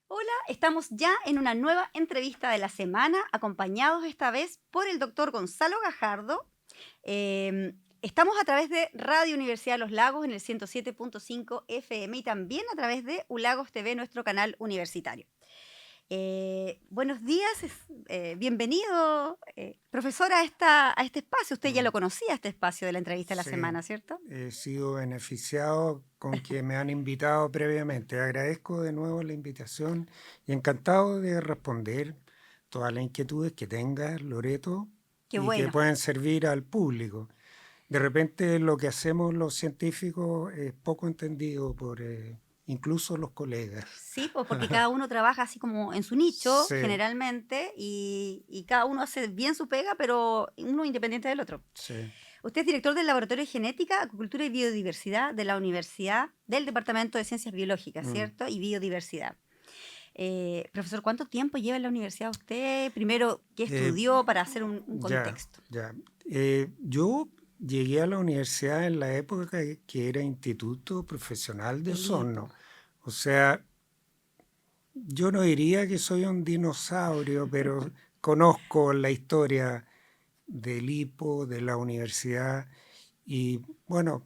Hola, estamos ya en una nueva entrevista de la semana, acompañados esta vez por el doctor Gonzalo Gajardo. Estamos a través de Radio Universidad de los Lagos en el 107.5 FM y también a través de ULagos TV, nuestro canal universitario. Buenos días, bienvenido, profesor, a este espacio. Usted ya Mm, lo conocía, este espacio de la entrevista de la Sí, semana, ¿cierto? he sido beneficiado con que me han invitado previamente. Agradezco de nuevo la invitación y encantado de responder todas las inquietudes que tenga Loreto Qué y que bueno. puedan servir al público. De repente lo que hacemos los científicos es poco entendido por incluso los colegas. Sí, pues porque cada uno trabaja así como en su nicho, Sí, generalmente, y cada uno hace bien su pega, pero uno independiente del otro. sí. Usted es director del Laboratorio de Genética, Acuicultura y Biodiversidad de la Universidad del Departamento de Ciencias Biológicas, Mm, ¿cierto? Y Biodiversidad. Profesor, ¿cuánto tiempo lleva en la universidad usted? Primero, ¿qué eh, estudió para hacer un Ya, contexto? ya. Yo llegué a la universidad en la época que era Instituto Profesional de El Osorno. IPO. O sea, yo no diría que soy un dinosaurio, pero conozco la historia del IPO, de la universidad, y bueno,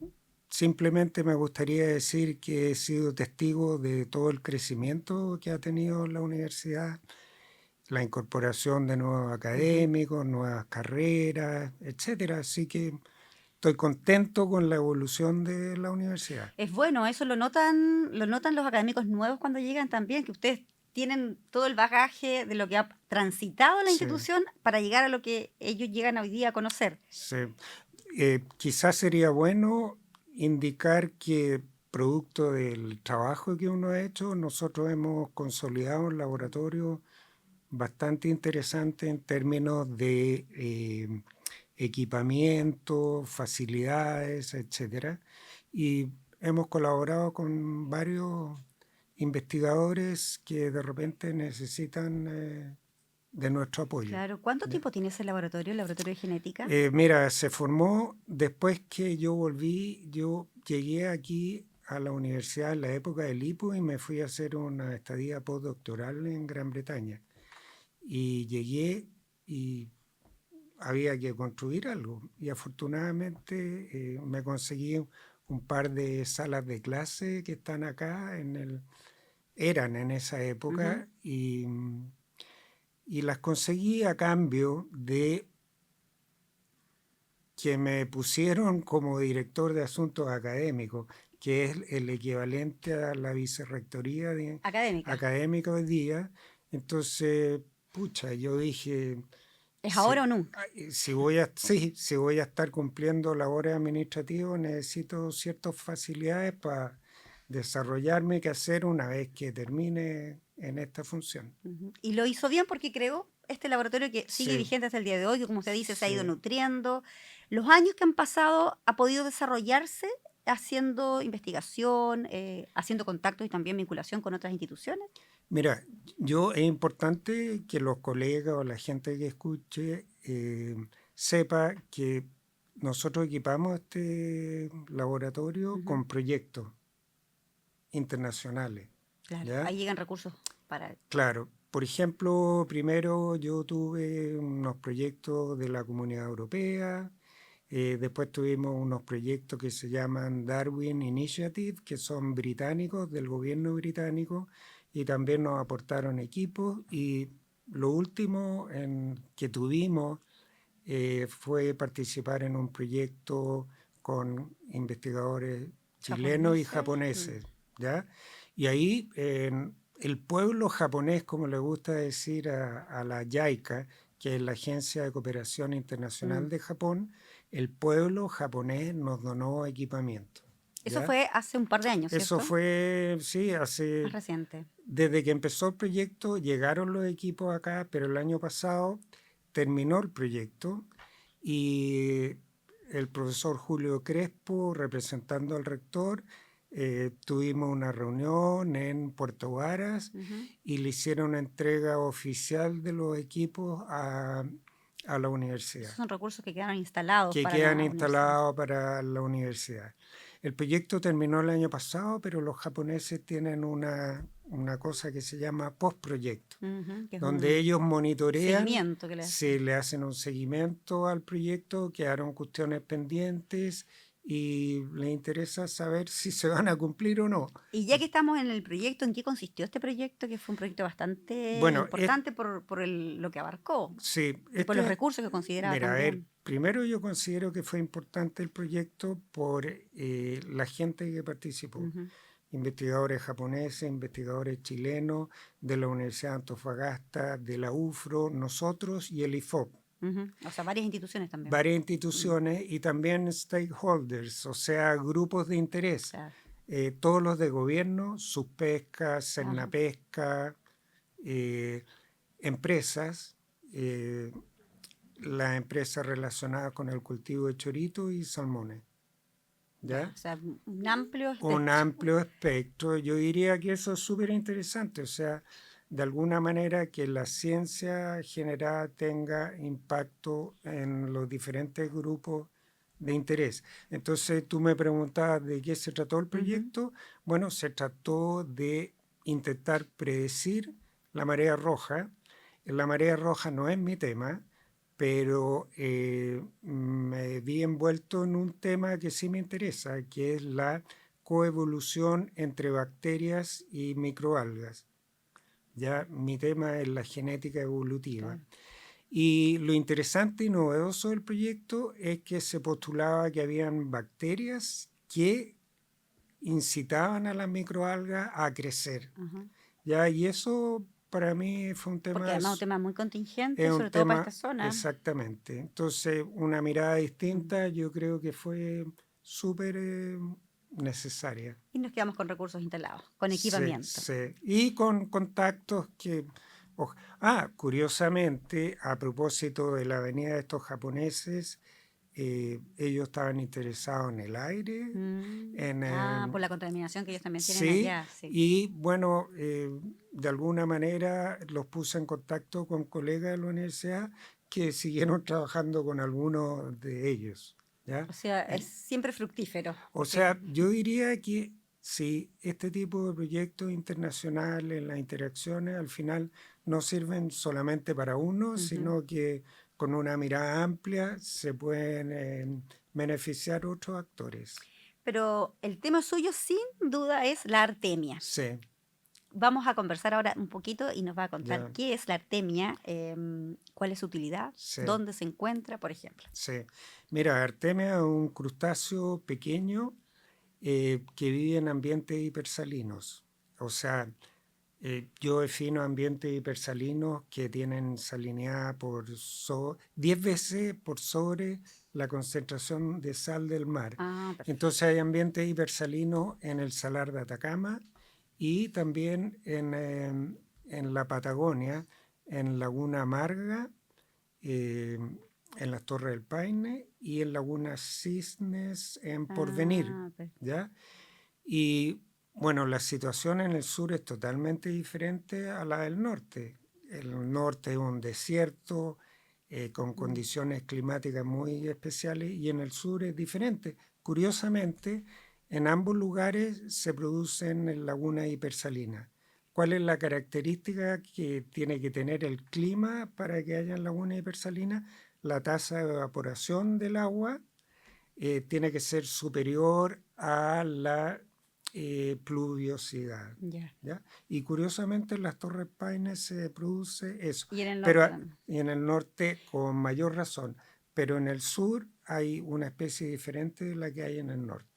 simplemente me gustaría decir que he sido testigo de todo el crecimiento que ha tenido la universidad, la incorporación de nuevos Ujú. académicos, nuevas carreras, etcétera. Así que estoy contento con la evolución de la universidad. Es bueno, eso lo notan los académicos nuevos cuando llegan también, que ustedes tienen todo el bagaje de lo que ha transitado la Sí, institución para llegar a lo que ellos llegan hoy día a conocer. sí. Quizás sería bueno indicar que producto del trabajo que uno ha hecho, nosotros hemos consolidado un laboratorio bastante interesante en términos de equipamiento, facilidades, etcétera. Y hemos colaborado con varios investigadores que de repente necesitan de nuestro apoyo. Claro, ¿cuánto ¿Ya? tiempo tiene ese laboratorio, el laboratorio de genética? Mira, se formó después que yo volví, yo llegué aquí a la universidad en la época del IPO y me fui a hacer una estadía postdoctoral en Gran Bretaña. Y llegué y había que construir algo. Y afortunadamente me conseguí un par de salas de clase que están acá, eran en esa Ujú. época, y las conseguí a cambio de que me pusieron como director de asuntos académicos, que es el equivalente a la vicerrectoría Académica. académica hoy día. Entonces, pucha, yo dije, ¿Es si, ahora o nunca? si voy a, sí, si voy a estar cumpliendo labores administrativas, necesito ciertas facilidades para desarrollarme que hacer una vez que termine en esta función. Ujú. Y lo hizo bien porque creó este laboratorio que sigue Sí, vigente hasta el día de hoy, que como usted dice, se ha ido sí. nutriendo. Los años que han pasado ha podido desarrollarse haciendo investigación, haciendo contactos y también vinculación con otras instituciones. Mira, es importante que los colegas o la gente que escuche sepa que nosotros equipamos este laboratorio Ujú. con proyectos internacionales, Claro, ¿ya? ahí llegan recursos para... Claro, por ejemplo, primero yo tuve unos proyectos de la Comunidad Europea, después tuvimos unos proyectos que se llaman Darwin Initiative, que son británicos, del gobierno británico, y también nos aportaron equipos. Y lo último que tuvimos fue participar en un proyecto con investigadores chilenos y japoneses. japoneses, ¿ya? Y ahí el pueblo japonés, como le gusta decir a la JICA, que es la Agencia de Cooperación Mm. Internacional de Japón, el pueblo japonés nos donó equipamiento, Eso ¿ya? fue hace un par de años, Eso ¿cierto? fue, sí, Más reciente. desde que empezó el proyecto llegaron los equipos acá, pero el año pasado terminó el proyecto y el profesor Julio Crespo, representando al rector, tuvimos una reunión en Puerto Varas Ujú. y le hicieron una entrega oficial de los equipos a la Esos universidad, son recursos que quedaron instalados que para quedan la universidad. instalados para la universidad. El proyecto terminó el año pasado, pero los japoneses tienen una cosa que se llama postproyecto, Que es donde un ellos monitorean, seguimiento que le hacen. se le hacen un seguimiento al proyecto, quedaron cuestiones pendientes y les interesa saber si se van a cumplir o no. Y ya que estamos en el proyecto, ¿en qué consistió este proyecto? Que fue un proyecto bastante Bueno, importante por lo que abarcó sí, y por los recursos que consideraba mira, a ver, también. primero yo considero que fue importante el proyecto por la gente que participó. Ujú, Investigadores japoneses, investigadores chilenos, de la Universidad de Antofagasta, de la UFRO, nosotros y el IFOP. ujú. O sea, varias instituciones también. Varias instituciones y también stakeholders, o sea, grupos de interés. Claro. Todos los de gobierno, Subpesca, Ajá. Cernapesca, empresas, eh, las empresas relacionadas con el cultivo de chorito y salmones. ¿Ya? O sea, un amplio Un espectro. amplio espectro. Yo diría que eso es súper interesante, o sea, de alguna manera que la ciencia generada tenga impacto en los diferentes grupos de interés. Entonces tú me preguntabas de qué se trató el Ujú. proyecto. Bueno, se trató de intentar predecir la marea roja. La marea roja no es mi tema, pero me vi envuelto en un tema que sí me interesa, que es la coevolución entre bacterias y microalgas. Ya mi tema es la genética evolutiva. Claro. Y lo interesante y novedoso del proyecto es que se postulaba que habían bacterias que incitaban a las microalgas a crecer. Ajá. ¿Ya? Y eso para mí fue un Porque tema, además es un tema muy contingente, es un sobre todo para esta tema zona. exactamente. Entonces, una mirada distinta yo creo que fue súper necesaria. Y nos quedamos con recursos instalados, con Sí, equipamiento. sí. Y con contactos que... curiosamente, a propósito de la venida de estos japoneses, ellos estaban interesados en el aire, Por la contaminación que ellos también tienen sí, allá, sí. y bueno, de alguna manera los puse en contacto con colegas de la universidad que siguieron trabajando con algunos de ellos, ¿ya? O sea, es siempre fructífero. O sea, yo diría que si este tipo de proyectos internacionales, las interacciones, al final no sirven solamente para uno, sino que con una mirada amplia se pueden beneficiar otros actores. Pero el tema suyo, sin duda, es la artemia. Sí, Vamos a conversar ahora un poquito y nos va a contar ya, qué es la artemia, cuál es su utilidad, sí. dónde se encuentra, por ejemplo. Sí, mira, Artemia es un crustáceo pequeño que vive en ambientes hipersalinos. O sea, yo defino ambientes hipersalinos que tienen salinidad 10 veces por sobre la concentración de sal del mar. Perfecto. Entonces hay ambientes hipersalinos en el Salar de Atacama y también en la Patagonia, en Laguna Amarga, eh, en las Torres del Paine y en Laguna Cisnes en Porvenir, Perfecto. ¿ya? Y bueno, la situación en el sur es totalmente diferente a la del norte. El norte es un desierto con condiciones climáticas muy especiales y en el sur es diferente. Curiosamente, en ambos lugares se producen lagunas hipersalinas. ¿Cuál es la característica que tiene que tener el clima para que haya lagunas hipersalinas? La tasa de evaporación del agua tiene que ser superior a la pluviosidad. Ya. ¿Ya? Y curiosamente en las Torres Paine se produce eso. Y en el Pero norte también. y en el norte con mayor razón. Pero en el sur hay una especie diferente de la que hay en el norte.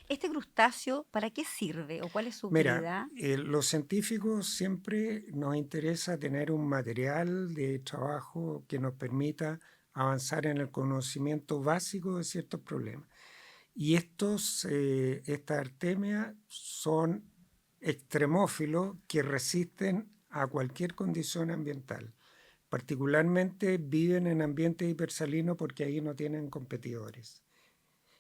¿Este crustáceo para qué sirve o cuál es su Mira, utilidad? los científicos siempre nos interesa tener un material de trabajo que nos permita avanzar en el conocimiento básico de ciertos problemas. Y estas artemias son extremófilos que resisten a cualquier condición ambiental. Particularmente viven en ambientes hipersalinos porque ahí no tienen competidores.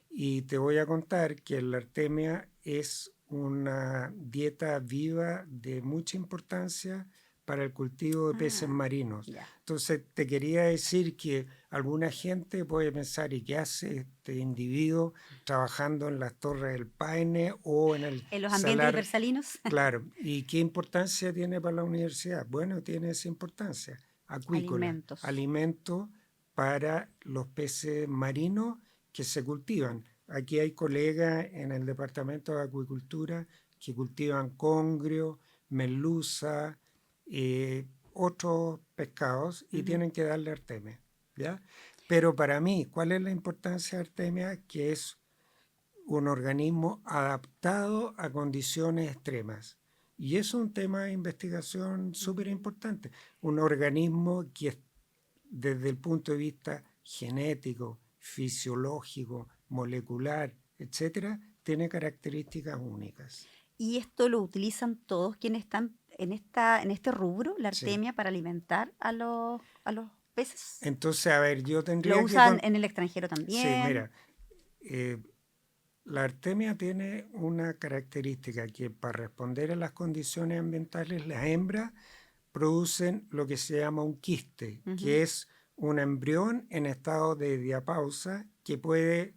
Y te voy a contar que la artemia es una dieta viva de mucha importancia para el cultivo de peces marinos. Ya. Entonces, te quería decir que alguna gente puede pensar, ¿y qué hace este individuo trabajando en las Torres del Paine o en el En los ambientes salar? hipersalinos, Claro, ¿y qué importancia tiene para la universidad? Bueno, tiene esa importancia, acuícola, alimentos. alimento para los peces marinos que se cultivan. Aquí hay colegas en el Departamento de Acuicultura que cultivan congrio, merluza, otros pescados y tienen que darle artemia, ¿ya? Pero para mí, ¿cuál es la importancia de artemia? Que es un organismo adaptado a condiciones extremas. Y eso es un tema de investigación súper importante. Un organismo que desde el punto de vista genético, fisiológico, molecular, etcétera, tiene características únicas. Y esto lo utilizan todos quienes están en este rubro, la Sí. artemia, para alimentar a los peces. Entonces, a ver, yo Lo tendría que... usan en el extranjero Sí, también. mira, la artemia tiene una característica que para responder a las condiciones ambientales, las hembras producen lo que se llama un quiste, que es un embrión en estado de diapausa que puede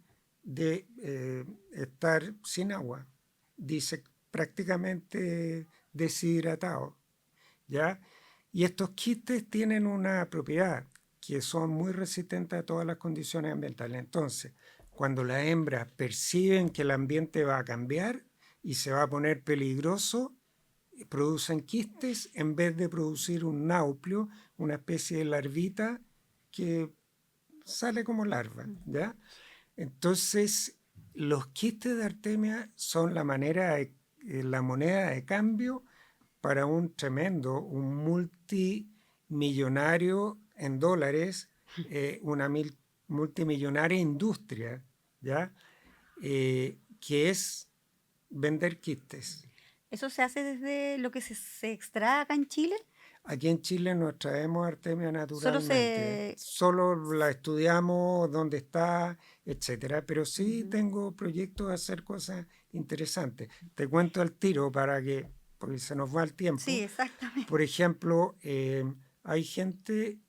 estar sin agua, dice prácticamente deshidratado, ¿ya? Y estos quistes tienen una propiedad que son muy resistentes a todas las condiciones ambientales. Entonces, cuando las hembras perciben que el ambiente va a cambiar y se va a poner peligroso, producen quistes en vez de producir un nauplio, una especie de larvita que sale como larva, ¿ya? Entonces, los quistes de artemia son la moneda de cambio para un multimillonario en dólares, una multimillonaria industria, ¿ya? Que es vender quistes. ¿Eso se hace desde lo que se extrae acá en Chile? Aquí en Chile nos traemos artemia Solo naturalmente, solo la estudiamos, dónde está, etcétera. Pero sí tengo proyectos de hacer cosas interesantes. Te cuento al tiro porque se nos va el tiempo. Sí, exactamente. Por ejemplo, hay gente,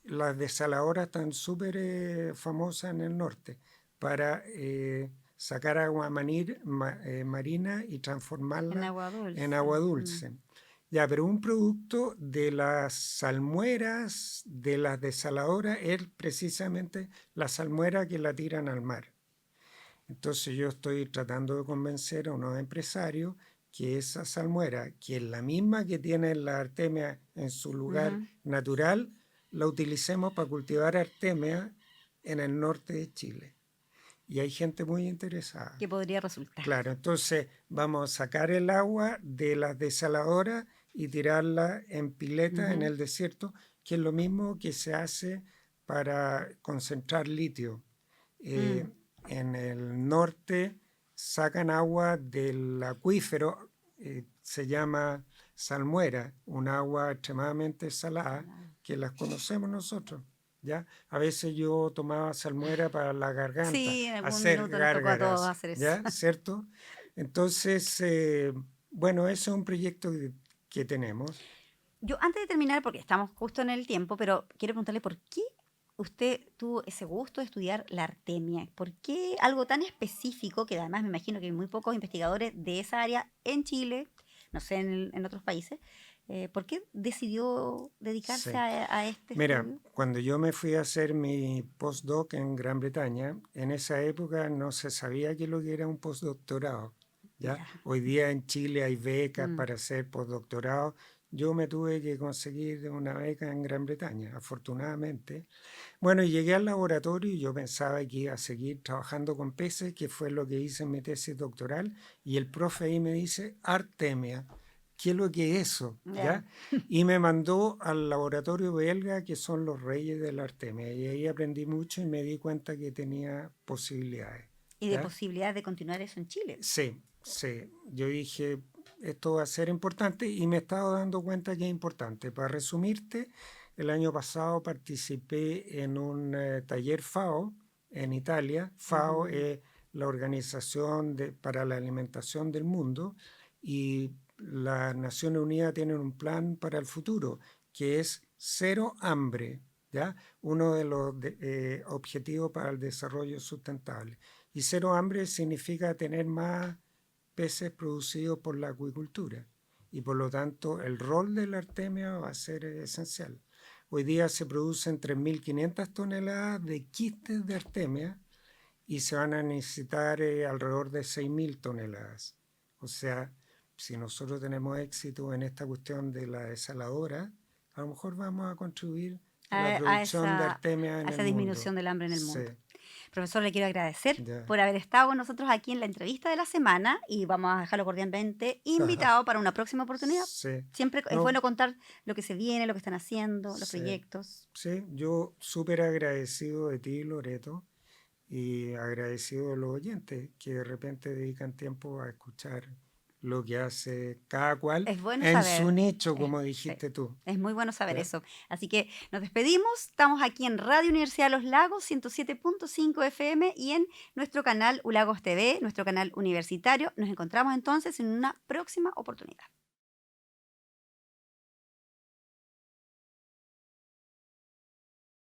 las desaladoras están súper famosas en el norte para sacar agua marina y transformarla en agua dulce. Ya, pero un producto de las salmueras, de las desaladoras, es precisamente la salmuera que la tiran al mar. Entonces yo estoy tratando de convencer a unos empresarios que esa salmuera, que es la misma que tiene la artemia en su lugar natural, la utilicemos para cultivar artemia en el norte de Chile. Y hay gente muy interesada. Que podría resultar. Claro, entonces vamos a sacar el agua de las desaladoras y tirarla en piletas en el desierto, que es lo mismo que se hace para concentrar litio. En el norte sacan agua del acuífero, se llama salmuera, un agua extremadamente salada, que las conocemos nosotros. ¿Ya? A veces yo tomaba salmuera para la garganta, Sí, en algún hacer minuto nos tocó a todos gárgaras, hacer eso. ¿ya? ¿Cierto? Entonces, bueno, ese es un proyecto que tenemos. Yo antes de terminar, porque estamos justo en el tiempo, pero quiero preguntarle por qué usted tuvo ese gusto de estudiar la artemia. ¿Por qué algo tan específico, que además me imagino que hay muy pocos investigadores de esa área en Chile, no sé, en otros países? ¿Por qué decidió dedicarse Sí. a este Mira, estudio? cuando yo me fui a hacer mi postdoc en Gran Bretaña, en esa época no se sabía que lo que era un postdoctorado, ¿ya? Ya. Hoy día en Chile hay becas para hacer postdoctorado. Yo me tuve que conseguir una beca en Gran Bretaña, afortunadamente. Bueno, y llegué al laboratorio y yo pensaba que iba a seguir trabajando con peces, que fue lo que hice en mi tesis doctoral, y el profe ahí me dice, artemia. ¿Qué es lo que es eso? ¿Ya? Y me mandó al laboratorio belga, que son los reyes de la artemia, y ahí aprendí mucho y me di cuenta que tenía posibilidades. Y de ¿Ya? posibilidades de continuar eso en Chile. Sí, sí. Yo dije, esto va a ser importante y me he estado dando cuenta que es importante. Para resumirte, el año pasado participé en un taller FAO en Italia. FAO es la Organización para la Alimentación del Mundo y las Naciones Unidas tienen un plan para el futuro, que es cero hambre, ¿ya? Uno de los objetivos para el desarrollo sustentable. Y cero hambre significa tener más peces producidos por la acuicultura. Y por lo tanto, el rol de la artemia va a ser esencial. Hoy día se producen 3.500 toneladas de quistes de artemia y se van a necesitar alrededor de 6.000 toneladas. O sea, si nosotros tenemos éxito en esta cuestión de la desaladora, a lo mejor vamos a contribuir a la producción de artemia en a el esa disminución mundo. del hambre en el Sí, mundo. Profesor, le quiero agradecer ya. por haber estado con nosotros aquí en la entrevista de la semana y vamos a dejarlo cordialmente invitado para una próxima oportunidad. Sí. Siempre es No, bueno contar lo que se viene, lo que están haciendo, los sí, proyectos. sí, yo súper agradecido de ti, Loreto, y agradecido de los oyentes que de repente dedican tiempo a escuchar lo que hace cada cual Es bueno en su saber. nicho, Es, como sí, dijiste tú. es muy bueno saber ¿Ya? eso. Así que nos despedimos. Estamos aquí en Radio Universidad de los Lagos, 107.5 FM y en nuestro canal Ulagos TV, nuestro canal universitario. Nos encontramos entonces en una próxima oportunidad.